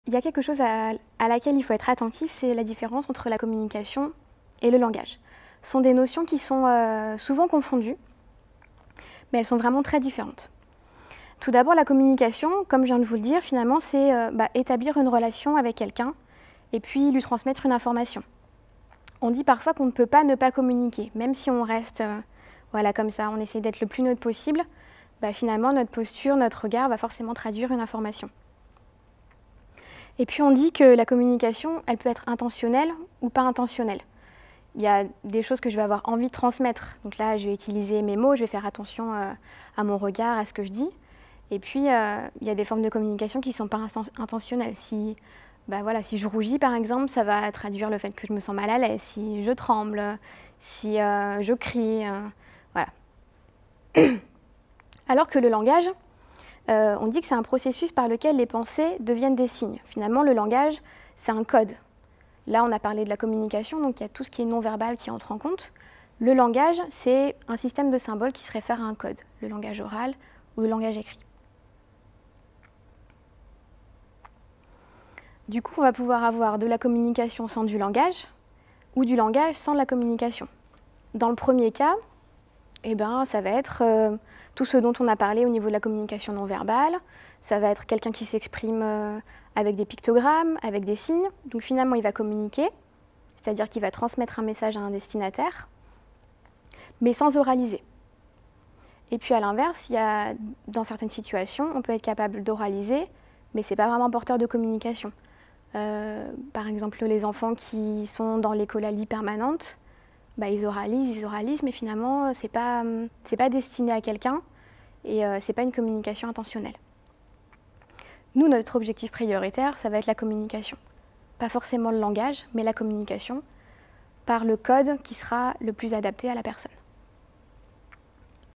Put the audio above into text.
il y a quelque chose à laquelle il faut être attentif, c'est la différence entre la communication et le langage. Ce sont des notions qui sont souvent confondues, mais elles sont vraiment très différentes. Tout d'abord, la communication, comme je viens de vous le dire, finalement, c'est établir une relation avec quelqu'un et puis lui transmettre une information. On dit parfois qu'on ne peut pas ne pas communiquer, même si on reste voilà, comme ça, on essaie d'être le plus neutre possible, finalement, notre posture, notre regard va forcément traduire une information. Et puis on dit que la communication, elle peut être intentionnelle ou pas intentionnelle. Il y a des choses que je vais avoir envie de transmettre. Donc là, je vais utiliser mes mots, je vais faire attention à mon regard, à ce que je dis. Et puis, il y a des formes de communication qui ne sont pas intentionnelles. Si je rougis, par exemple, ça va traduire le fait que je me sens mal à l'aise. Si je tremble, si je crie, voilà. Alors que le langage, on dit que c'est un processus par lequel les pensées deviennent des signes. Finalement, le langage, c'est un code. Là, on a parlé de la communication, donc il y a tout ce qui est non-verbal qui entre en compte. Le langage, c'est un système de symboles qui se réfère à un code, le langage oral ou le langage écrit. Du coup, on va pouvoir avoir de la communication sans du langage ou du langage sans la communication. Dans le premier cas, ça va être tout ce dont on a parlé au niveau de la communication non verbale. Ça va être quelqu'un qui s'exprime avec des pictogrammes, avec des signes. Donc finalement, il va communiquer, c'est-à-dire qu'il va transmettre un message à un destinataire, mais sans oraliser. Et puis à l'inverse, dans certaines situations, on peut être capable d'oraliser, mais ce n'est pas vraiment porteur de communication. Par exemple, les enfants qui sont dans l'écolalie permanente, ils oralisent, mais finalement, c'est pas destiné à quelqu'un et c'est pas une communication intentionnelle. Nous, notre objectif prioritaire, ça va être la communication. Pas forcément le langage, mais la communication par le code qui sera le plus adapté à la personne.